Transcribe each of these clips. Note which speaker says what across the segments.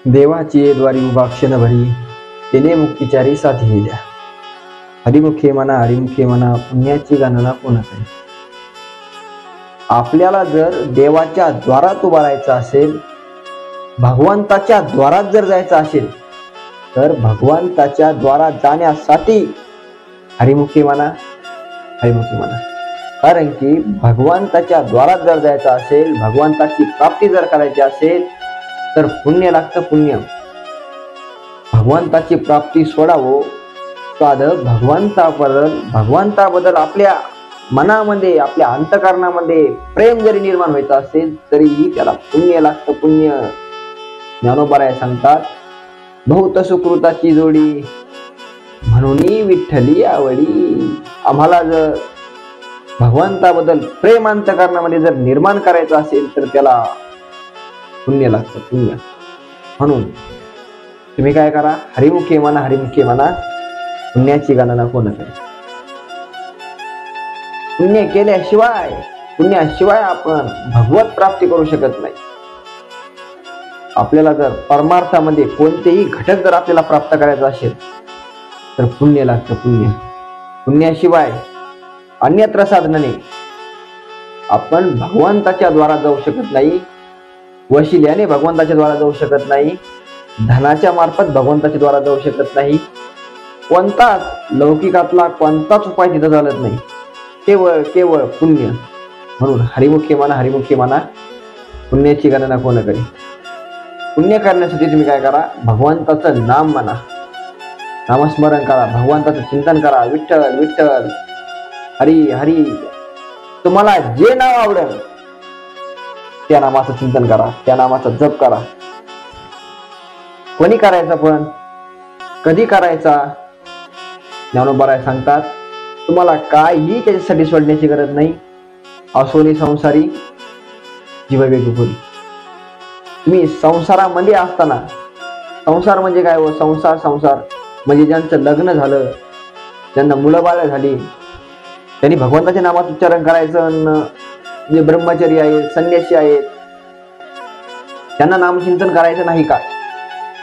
Speaker 1: देवाची द्वारी उभा क्षणभरी, तिने मुक्तिचारी साथी द्या. हरिमुखे म्हणा हरिमुखे म्हणा, पुण्याची गणना कोण करेल. आपल्याला जर देवाच्या द्वारात उभा राहायचं असेल, भगवंताच्या द्वारात जर जायचं असेल, तर भगवंताच्या द्वारात जाण्यासाठी हरिमुखे म्हणा हरिमुखे म्हणा. कारण की भगवंताच्या द्वारात जर जायचं असेल, भगवंताची प्राप्ती जर करायची असेल, तर पुण्य लागतं. पुण्य भगवंताची प्राप्ती सोडावं, साधं भगवंताबद्दल आपल्या मनामध्ये, आपल्या अंतःकरणामध्ये प्रेम जरी निर्माण व्हायचं असेल, तरीही त्याला पुण्य लागतं. पुण्य ज्ञानोबा सांगतात, बहुत सुकृताची जोडी म्हणून विठ्ठली आवडी. आम्हाला जर भगवंताबद्दल प्रेम अंतःकरणामध्ये जर निर्माण करायचं असेल, तर त्याला पुण्य लागतं. पुण्य म्हणून तुम्ही काय करा, हरिमुखे म्हणा हरिमुखे म्हणा, पुण्याची गणना कोण करेल. पुण्य केल्याशिवाय आपण भगवत प्राप्ती करू शकत नाही. आपल्याला जर परमार्थामध्ये कोणतेही घटक जर आपल्याला प्राप्त करायचा असेल, तर पुण्य लागतं. पुण्याशिवाय अन्यत्र साधनाने आपण भगवंताच्या द्वारा जाऊ शकत नाही. वशिल्याने भगवंताच्या द्वारा जाऊ शकत नाही. धनाच्या मार्फत भगवंताच्या द्वारा जाऊ शकत नाही. कोणताच लौकिकातला कोणताच उपाय तिथं चालत नाही. केवळ पुण्य. म्हणून हरिमुखे म्हणा हरिमुखे म्हणा, पुण्याची गणना कोण करेल. पुण्य करण्यासाठी तुम्ही काय करा, भगवंताचं नाम म्हणा, नामस्मरण करा, भगवंताचं चिंतन करा. विठ्ठल विठ्ठल, हरी हरी, तुम्हाला जे नाव आवडेल त्या नामाचं चिंतन करा, त्या नामाचा जप करा. कोणी करायचा, पण कधी करायचा. ज्ञानोबा सांगतात, तुम्हाला काहीही त्याच्यासाठी सोडण्याची गरज नाही. असोनी संसारी जीव वेगळी. तुम्ही संसारामध्ये असताना, संसार म्हणजे काय हो, संसार म्हणजे ज्यांचं लग्न झालं, ज्यांना मुलं बाळ झाली, त्यांनी भगवंताच्या नामात उच्चारण करायचं. जे ब्रह्मचारी आहेत, संन्यासी आहेत, त्यांना नामचिंतन करायचं नाही का,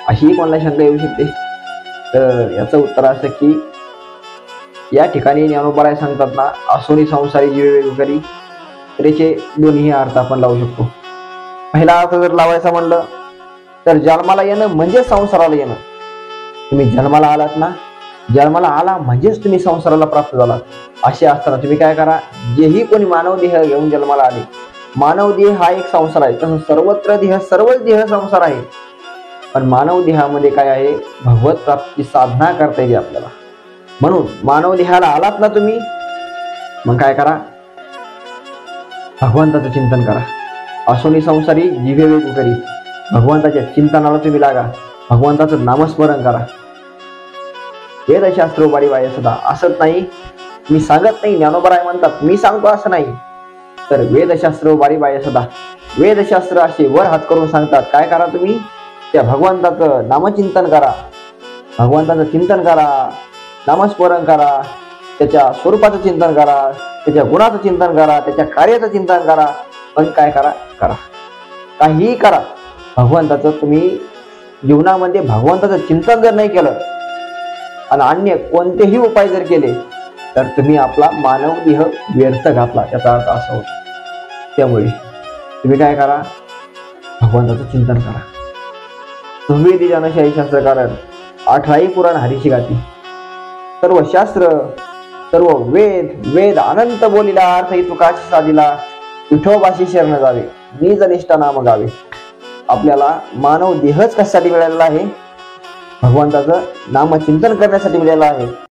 Speaker 1: अशी कोणाला शंका येऊ शकते. तर याचं उत्तर असं की या ठिकाणी ज्ञानोबा सांगतात ना, असोनी संसारी जीव वेगळी, तर याचे दोन्ही अर्थ आपण लावू शकतो. पहिला अर्थ जर लावायचा म्हणलं, तर जन्माला येणं म्हणजे संसाराला येणं. तुम्ही जन्माला आलात ना, जन्माला आला म्हणजेच तुम्ही संसाराला प्राप्त झालात. असे असताना तुम्ही काय करा, जेही कोणी मानव देह घेऊन जन्माला आले, मानव देह हा एक संसार आहे. तसं सर्वत्र देह, सर्वच देह संसार आहे. पण मानव देहामध्ये काय आहे, भगवत प्राप्ती साधना करता येईल आपल्याला. म्हणून मानव देहाला आलात ना तुम्ही, मग काय करा, भगवंताचं चिंतन करा. असोनी संसारी जिभे वेगू करी, भगवंताच्या चिंतनाला तुम्ही लागा, भगवंताचं नामस्मरण करा. वेदशास्त्र बारी वाय सदा, असत नाही मी सांगत नाही, ज्ञानोबा म्हणतात मी सांगतो असं नाही, तर वेदशास्त्र बारी वाय सदा. वेदशास्त्र असे वर हात करून सांगतात, काय करा तुम्ही, त्या भगवंताचं नामचिंतन करा, भगवंताचं चिंतन करा, नामस्मरण करा, त्याच्या स्वरूपाचं चिंतन करा, त्याच्या गुणाचं चिंतन करा, त्याच्या कार्याचं चिंतन करा. पण काय करा, काहीही करा, भगवंताचं तुम्ही जीवनामध्ये भगवंताचं चिंतन जर नाही केलं आणि अन्य कोणतेही उपाय जर केले, तर तुम्ही आपला मानव देह व्यर्थ घातला, याचा अर्थ असा होतो. त्यामुळे तुम्ही काय करा, भगवंताचं चिंतन करा. तुम्ही जनशाही शास्त्र कारण 18 पुराण हरीशी गाती. सर्व शास्त्र, सर्व वेद अनंत बोलिला, अर्थ तुकाशी साधिला. विठोबाशी शरण जावे, निज निष्ठा नाम गावे. आपल्याला मानव देहच कशासाठी मिळालेला आहे, भगवंताचं नामचिंतन करण्यासाठी मिळालेला आहे.